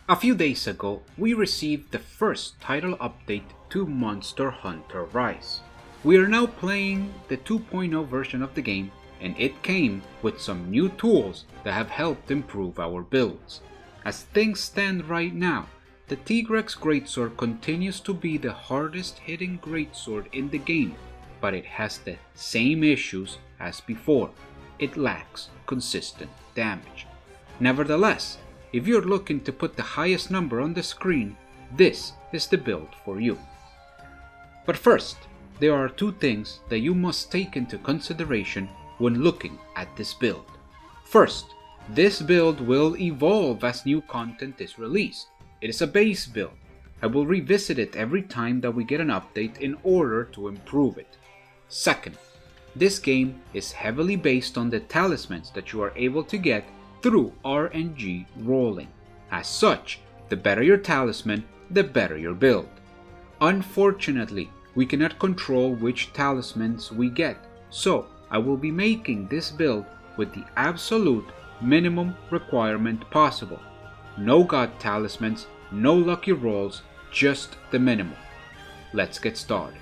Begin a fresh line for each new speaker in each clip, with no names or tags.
A few days ago, we received the first title update to Monster Hunter Rise. We are now playing the 2.0 version of the game, and it came with some new tools that have helped improve our builds. As things stand right now, the Tigrex Greatsword continues to be the hardest hitting greatsword in the game, but it has the same issues as before. It lacks consistent damage. Nevertheless, if you're looking to put the highest number on the screen, this is the build for you. But first, there are two things that you must take into consideration when looking at this build. First, this build will evolve as new content is released. It is a base build. I will revisit it every time that we get an update in order to improve it. Second, this game is heavily based on the talismans that you are able to get through RNG rolling. As such, the better your talisman, the better your build. Unfortunately, we cannot control which talismans we get, so I will be making this build with the absolute minimum requirement possible. No god talismans, no lucky rolls, just the minimum. Let's get started.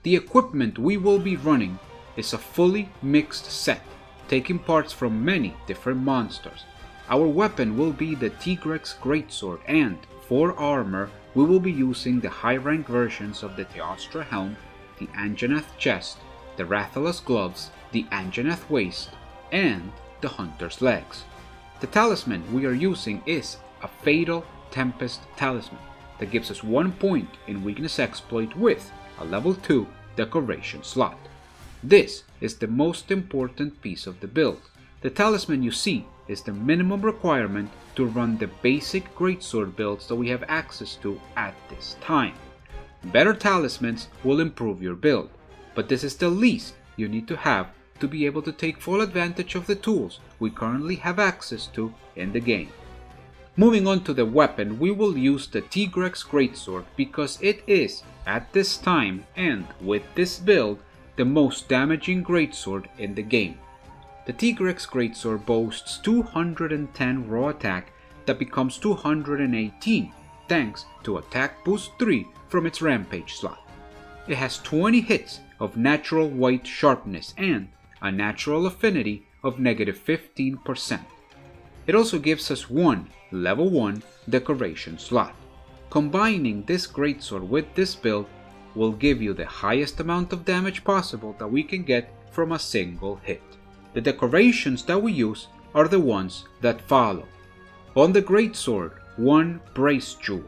The equipment we will be running is a fully mixed set, taking parts from many different monsters. Our weapon will be the Tigrex Greatsword, and for armor we will be using the high rank versions of the Teostra Helm, the Anjanath Chest, the Rathalos Gloves, the Anjanath Waist, and the Hunter's Legs. The talisman we are using is a Fatal Tempest Talisman that gives us 1 point in Weakness Exploit with a level 2 decoration slot. This is the most important piece of the build. The talisman you see is the minimum requirement to run the basic greatsword builds that we have access to at this time. Better talismans will improve your build, but this is the least you need to have to be able to take full advantage of the tools we currently have access to in the game. Moving on to the weapon, we will use the Tigrex Greatsword because it is, at this time and with this build, the most damaging greatsword in the game. The Tigrex Greatsword boasts 210 raw attack that becomes 218 thanks to attack boost 3 from its rampage slot. It has 20 hits of natural white sharpness and a natural affinity of -15%. It also gives us one level 1 decoration slot. Combining this greatsword with this build will give you the highest amount of damage possible that we can get from a single hit. The decorations that we use are the ones that follow. On the greatsword, 1 brace jewel.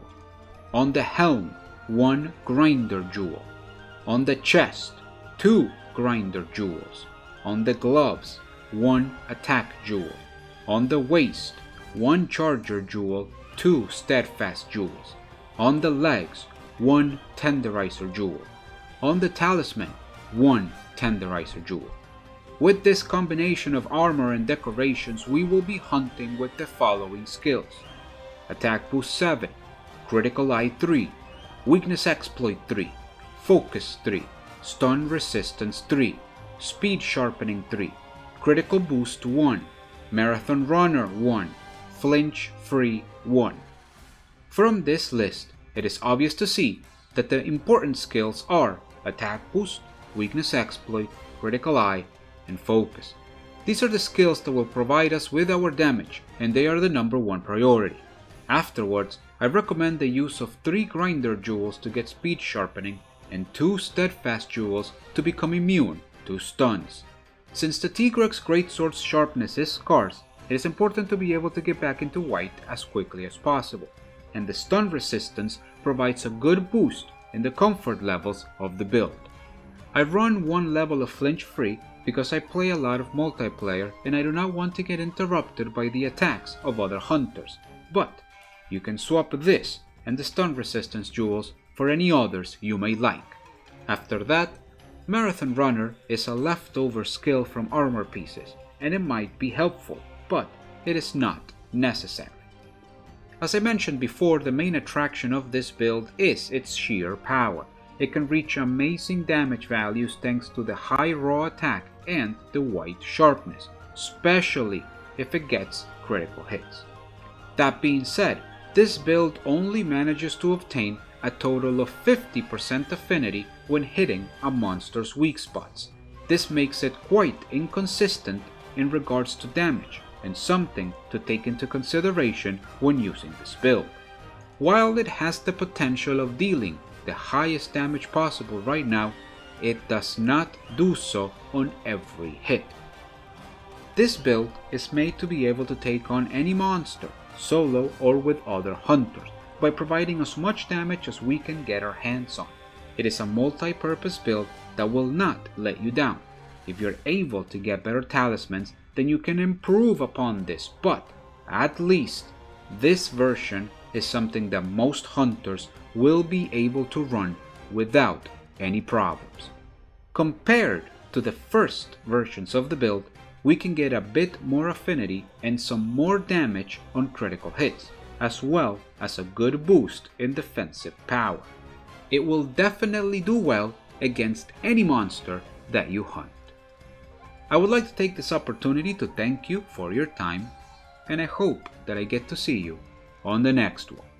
On the helm, 1 grinder jewel. On the chest, 2 grinder jewels. On the gloves, 1 attack jewel. On the waist, 1 charger jewel, 2 steadfast jewels. On the legs, 1 tenderizer jewel. On the talisman, 1 tenderizer jewel. With this combination of armor and decorations, we will be hunting with the following skills: Attack Boost 7, Critical Eye 3, Weakness Exploit 3, Focus 3, Stun Resistance 3, Speed Sharpening 3, Critical Boost 1, Marathon Runner 1, Flinch Free 1. From this list, it is obvious to see that the important skills are Attack Boost, Weakness Exploit, Critical Eye, and Focus. These are the skills that will provide us with our damage, and they are the number 1 priority. Afterwards, I recommend the use of 3 Grinder Jewels to get Speed Sharpening and 2 Steadfast Jewels to become immune to stuns. Since the Tigrex Greatsword's sharpness is scarce, it is important to be able to get back into white as quickly as possible, and the stun resistance provides a good boost in the comfort levels of the build. I run 1 level of flinch free because I play a lot of multiplayer and I do not want to get interrupted by the attacks of other hunters, but you can swap this and the stun resistance jewels for any others you may like. After that, Marathon Runner is a leftover skill from armor pieces, and it might be helpful, but it is not necessary. As I mentioned before, the main attraction of this build is its sheer power. It can reach amazing damage values thanks to the high raw attack and the white sharpness, especially if it gets critical hits. That being said, This build only manages to obtain a total of 50% affinity when hitting a monster's weak spots. This makes it quite inconsistent in regards to damage, and something to take into consideration when using this build. While it has the potential of dealing the highest damage possible right now, it does not do so on every hit. This build is made to be able to take on any monster, solo or with other hunters, by providing as much damage as we can get our hands on. It is a multi-purpose build that will not let you down. If you're able to get better talismans, then you can improve upon this, but at least this version is something that most hunters will be able to run without any problems. Compared to the first versions of the build, we can get a bit more affinity and some more damage on critical hits, as well as a good boost in defensive power. It will definitely do well against any monster that you hunt. I would like to take this opportunity to thank you for your time, and I hope that I get to see you on the next one.